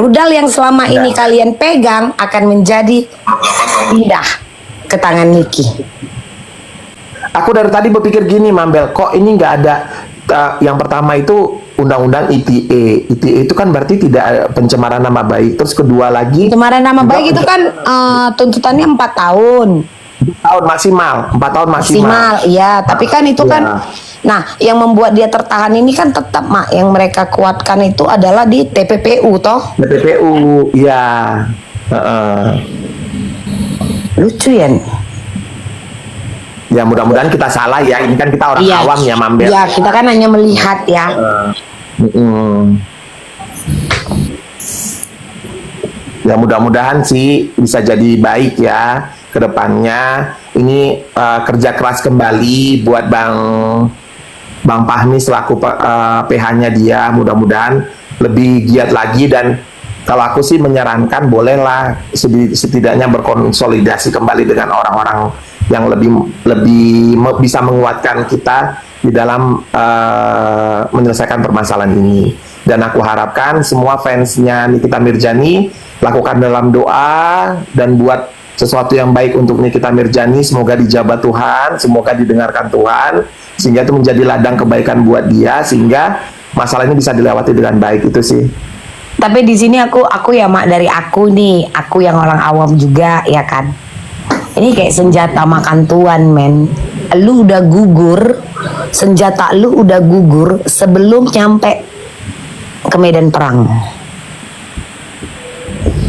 rudal yang selama ini kalian pegang akan menjadi pindah ke tangan Niki. Aku dari tadi berpikir gini, Mambel, kok ini nggak ada yang pertama itu undang-undang ITE. ITE itu kan berarti tidak ada pencemaran nama baik. Terus kedua lagi Pencemaran nama baik itu kan tuntutannya 4 tahun. 4 tahun maksimal, 4 tahun maksimal. Iya, tapi kan itu kan, nah yang membuat dia tertahan ini kan tetap Mak, yang mereka kuatkan itu adalah di TPPU toh. TPPU, ya. Lucu ya. Ya mudah-mudahan kita salah ya. Ini kan kita orang awam ya, Mambel. Iya, kita kan hanya melihat ya. Ya mudah-mudahan sih bisa jadi baik ya ke depannya. Ini kerja keras kembali buat Bang Fahmi selaku PH-nya dia. Mudah-mudahan lebih giat lagi, dan kalau aku sih menyarankan bolehlah setidaknya berkonsolidasi kembali dengan orang-orang yang lebih bisa menguatkan kita di dalam menyelesaikan permasalahan ini. Dan aku harapkan semua fansnya Nikita Mirzani lakukan dalam doa dan buat sesuatu yang baik untuk Nikita Mirzani. Semoga dijabat Tuhan, semoga didengarkan Tuhan, sehingga itu menjadi ladang kebaikan buat dia, sehingga masalah ini bisa dilewati dengan baik. Itu sih. Tapi di sini aku ya Mak, dari aku nih, aku yang orang awam juga ya kan. Ini kayak senjata makan tuan, men. Lu udah gugur, senjata lu udah gugur sebelum nyampe ke medan perang.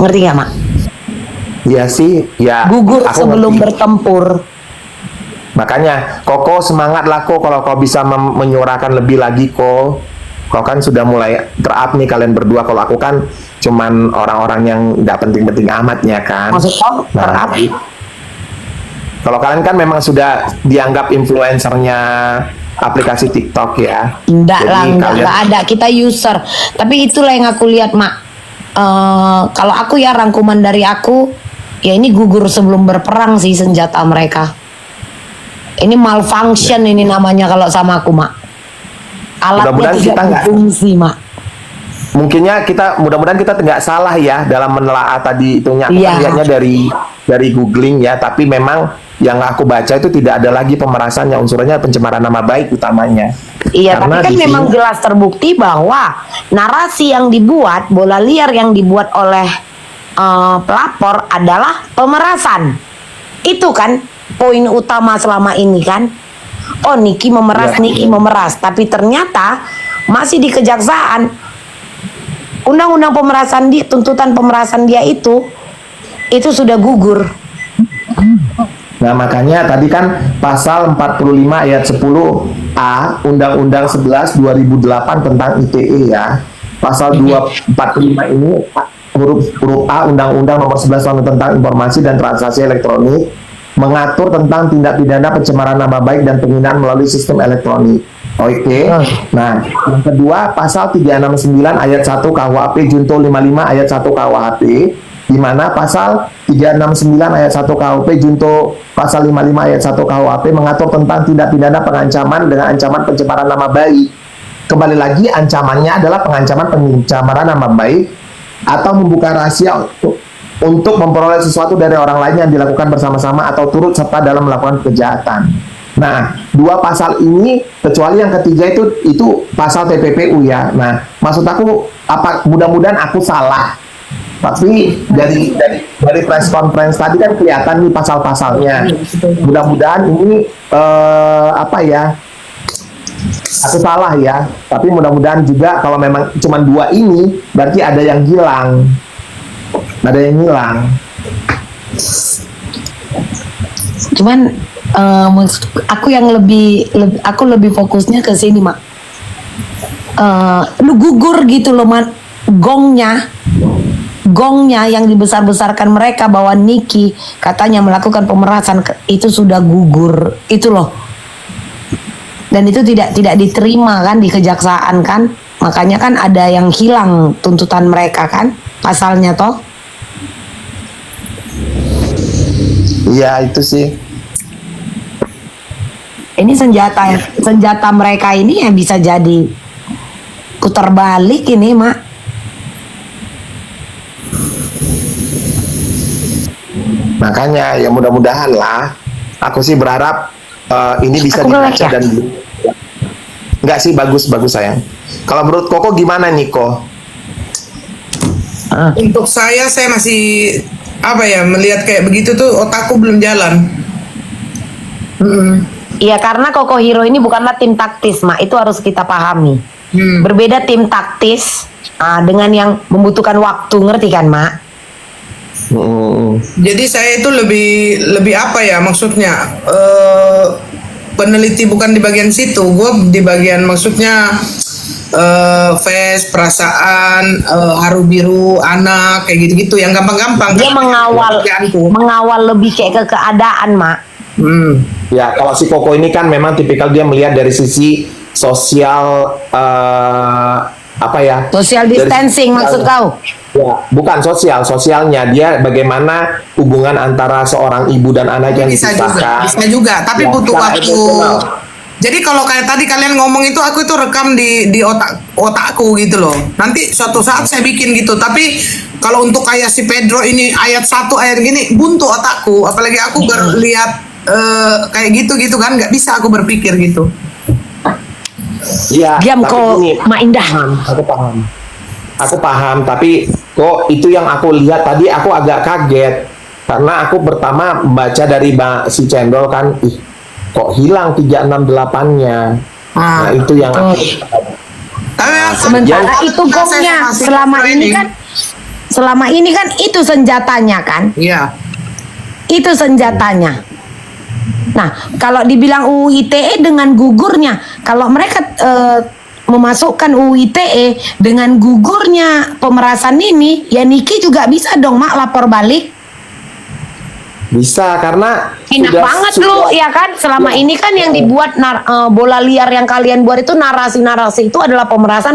Ngerti gak, Mak? Iya sih, ya. Gugur sebelum ngerti. bertempur. Makanya, Koko semangatlah kok kalau kau bisa menyuarakan lebih lagi kok. Kau kan sudah mulai ter-up nih kalian berdua. Kalau aku kan cuman orang-orang yang nggak penting-penting amat ya kan. Maksud kau ter-up? Kalau kalian kan memang sudah dianggap influencernya aplikasi TikTok ya. Enggak lah, enggak kalian... ada. Kita user. Tapi itulah yang aku lihat, Mak. Kalau aku ya, rangkuman dari aku, ya ini gugur sebelum berperang sih senjata mereka. Ini malfunction ini namanya kalau sama aku, Mak. Alatnya tidak berfungsi, Mak. Mudah-mudahan kita nggak salah ya dalam menelaah tadi itunya. Aku lihatnya dari googling ya, tapi memang yang aku baca itu tidak ada lagi pemerasan, yang unsurnya pencemaran nama baik utamanya. Iya, karena tapi kan memang jelas terbukti bahwa narasi yang dibuat, bola liar yang dibuat oleh pelapor adalah pemerasan. Itu kan poin utama selama ini kan. Oh, Niki memeras, Niki memeras. Tapi ternyata masih di kejaksaan. Undang-undang pemerasan tuntutan pemerasan dia itu sudah gugur. Nah makanya tadi kan pasal 45 ayat 10A Undang-Undang 11 2008 tentang ITE ya. Pasal 245 ini huruf A Undang-Undang nomor 11 tahun tentang informasi dan transaksi elektronik mengatur tentang tindak pidana pencemaran nama baik dan penghinaan melalui sistem elektronik. Oke. Nah, yang kedua pasal 369 ayat 1 KUHP junto 55 ayat 1 KUHP, di mana pasal 369 ayat 1 KUHP junto pasal 55 ayat 1 KUHP mengatur tentang tindak pidana pengancaman dengan ancaman pencemaran nama baik. Kembali lagi, ancamannya adalah pengancaman pencemaran nama baik atau membuka rahasia untuk memperoleh sesuatu dari orang lain yang dilakukan bersama-sama atau turut serta dalam melakukan kejahatan. Nah, dua pasal ini, kecuali yang ketiga itu pasal TPPU ya. Nah, maksud aku mudah-mudahan aku salah. Tapi dari press conference tadi kan kelihatan nih pasal-pasalnya. Mudah-mudahan ini aku salah ya. Tapi mudah-mudahan juga kalau memang cuma dua ini, berarti ada yang hilang. Ada yang hilang. Cuman aku yang lebih fokusnya ke sini, Mak. Lu gugur gitu loh, Mak. Gongnya yang dibesar-besarkan mereka bahwa Niki katanya melakukan pemerasan itu sudah gugur. Itu loh. Dan itu tidak diterima kan di kejaksaan kan. Makanya kan ada yang hilang tuntutan mereka kan pasalnya toh. Iya itu sih. Ini senjata mereka ini yang bisa jadi putar balik ini, Mak. Makanya ya mudah-mudahan lah. Aku sih berharap ini bisa Aku dibaca ngelek ya? dan enggak sih, bagus sayang. Kalau menurut Koko gimana nih, Ko? Untuk saya masih apa ya, melihat kayak begitu tuh otakku belum jalan. Iya, karena Koko Hero ini bukanlah tim taktis, Mak. Itu harus kita pahami. Berbeda tim taktis dengan yang membutuhkan waktu, ngerti kan, Mak? Jadi saya itu lebih apa ya, maksudnya peneliti bukan di bagian situ, gue di bagian maksudnya face, perasaan, haru biru, anak, kayak gitu-gitu yang gampang-gampang. Dia mengawal lebih kayak ke keadaan, Mak. Ya, kalau si Koko ini kan memang tipikal dia melihat dari sisi sosial apa ya? Social Dari distancing sisi- maksud kau? Ya, bukan sosialnya dia bagaimana hubungan antara seorang ibu dan anak yang Bisa dipisahkan. juga, tapi Ya, butuh secara waktu. emosional. Jadi kalau kayak tadi kalian ngomong itu, aku itu rekam di otakku gitu loh. Nanti suatu saat saya bikin gitu. Tapi kalau untuk kayak si Pedro ini ayat 1 ayat gini buntu otakku. Apalagi aku berlihat kayak gitu kan, nggak bisa aku berpikir gitu. Iya, Diam tapi kok, gini, Mak Indah. Aku paham, tapi kok itu yang aku lihat tadi aku agak kaget karena aku pertama membaca dari si Cendol kan, kok hilang 368-nya. Nah, itu yang aku Tapi Sementara saya- itu gongnya saya masih selama ini training. kan itu senjatanya kan? Iya. Itu senjatanya. Nah, kalau dibilang UU ITE dengan gugurnya, kalau mereka memasukkan UU ITE dengan gugurnya pemerasan ini, ya Niki juga bisa dong, Mak, lapor balik. bisa karena Enak banget lu, ya kan? Selama ini kan yang dibuat bola liar yang kalian buat itu narasi-narasi itu adalah pemerasan.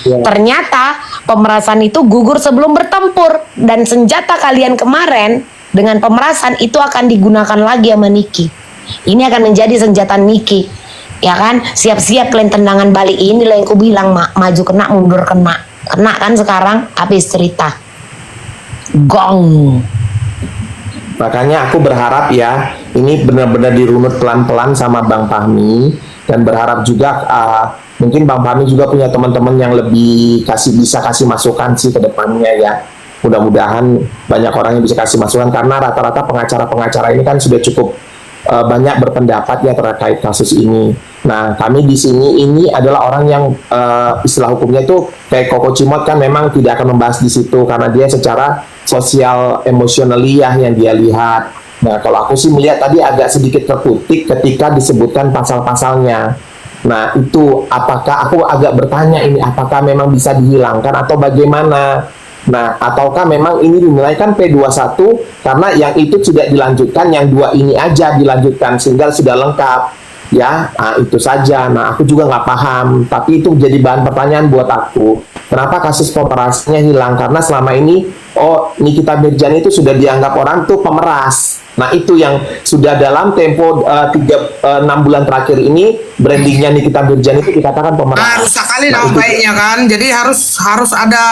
Ya. Ternyata pemerasan itu gugur sebelum bertempur, dan senjata kalian kemarin dengan pemerasan itu akan digunakan lagi sama Niki. Ini akan menjadi senjata Niki, ya kan? Siap-siap kalian tendangan balik, ini lah yang ku bilang, Mak. Maju kena, mundur kena kan sekarang habis cerita. Gong. Makanya aku berharap ya ini benar-benar dirunut pelan-pelan sama Bang Fahmi, dan berharap juga mungkin Bang Fahmi juga punya teman-teman yang lebih bisa kasih masukan sih ke depannya ya. Mudah-mudahan banyak orang yang bisa kasih masukan karena rata-rata pengacara-pengacara ini kan sudah cukup banyak berpendapat ya terkait kasus ini. Nah, kami di sini ini adalah orang yang istilah hukumnya itu kayak Koko Cimot kan memang tidak akan membahas di situ karena dia secara sosial emosionally ya yang dia lihat. Nah, kalau aku sih melihat tadi agak sedikit terputik ketika disebutkan pasal-pasalnya. Nah, itu apakah aku agak bertanya ini apakah memang bisa dihilangkan atau bagaimana? Nah, ataukah memang ini dinilai kan P21 karena yang itu tidak dilanjutkan, yang dua ini aja dilanjutkan sehingga sudah lengkap ya. Nah, itu saja. Nah, aku juga nggak paham, tapi itu jadi bahan pertanyaan buat aku. Kenapa kasus pemerasnya hilang? Karena selama ini Nikita Mirjani itu sudah dianggap orang tuh pemeras. Nah, itu yang sudah dalam tempo 6 bulan terakhir ini brandingnya Nikita Mirjani itu dikatakan pemeras. Rusak kali Nah, nama itu- baiknya kan. Jadi harus ada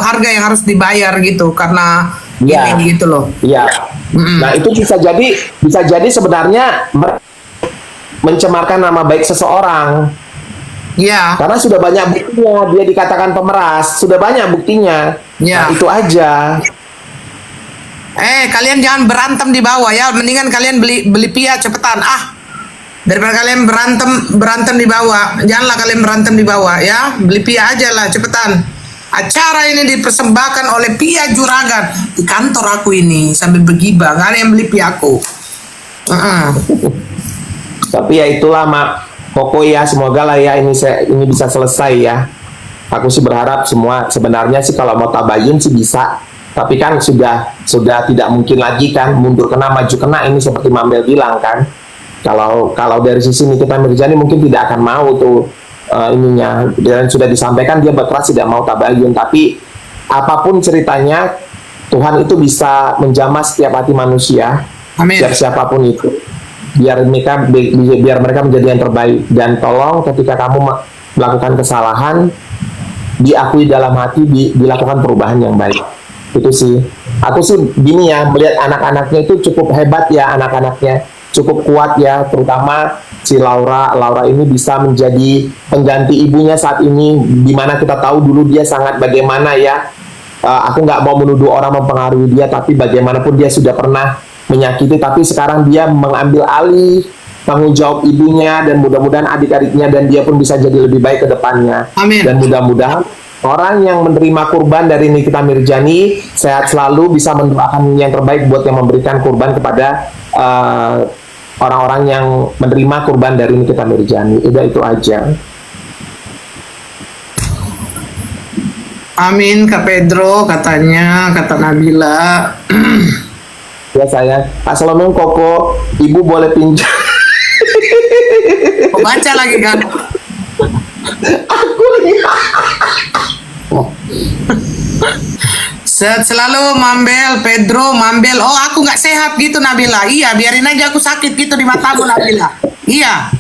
harga yang harus dibayar gitu karena Ya. ini gitu loh. Iya. Nah, itu bisa jadi sebenarnya mencemarkan nama baik seseorang. Iya. Karena sudah banyak buktinya dia dikatakan pemeras, sudah banyak buktinya. Ya. Nah, itu aja. Kalian jangan berantem di bawah ya. Mendingan kalian beli pia cepetan. Daripada kalian berantem di bawah. Janganlah kalian berantem di bawah ya. Beli pia aja lah cepetan. Acara ini dipersembahkan oleh Pia Juragan di kantor aku ini sambil bergibah. Gak ada yang beli pia aku. Tapi ya itulah Mak Koko ya, semoga lah ya ini bisa selesai ya. Aku sih berharap semua sebenarnya sih kalau mau tabayun sih bisa. Tapi kan sudah tidak mungkin lagi kan mundur kena maju kena ini seperti Mambel bilang kan. Kalau dari sisi Nikita Mirjani mungkin tidak akan mau tuh ininya, dan sudah disampaikan dia berkeras tidak mau tabayun, tapi apapun ceritanya Tuhan itu bisa menjamah setiap hati manusia. Amin. Siapapun itu biar mereka menjadi yang terbaik, dan tolong ketika kamu melakukan kesalahan diakui dalam hati, dilakukan perubahan yang baik. Itu sih aku sih gini ya, melihat anak-anaknya itu cukup hebat ya, anak-anaknya cukup kuat ya, terutama si Laura ini bisa menjadi pengganti ibunya saat ini, dimana kita tahu dulu dia sangat bagaimana ya. Aku nggak mau menuduh orang mempengaruhi dia, tapi bagaimanapun dia sudah pernah menyakiti, tapi sekarang dia mengambil alih tanggung jawab ibunya, dan mudah-mudahan adik-adiknya dan dia pun bisa jadi lebih baik ke depannya. Amin. Dan mudah-mudahan orang yang menerima kurban dari Nikita Mirzani sehat selalu, bisa mendoakan yang terbaik buat yang memberikan kurban kepada orang-orang yang menerima kurban dari Nikita Mirzani. Udah itu aja. Amin, Kak Pedro, katanya, kata Nabila. Ya saya. Assalamualaikum Koko, Ibu boleh pinjam? Kau baca lagi kan? Aku Sehat selalu Mambel, Pedro, Mambel. Oh, aku nggak sehat gitu Nabila. Iya, biarin aja aku sakit gitu di matamu Nabila. Iya.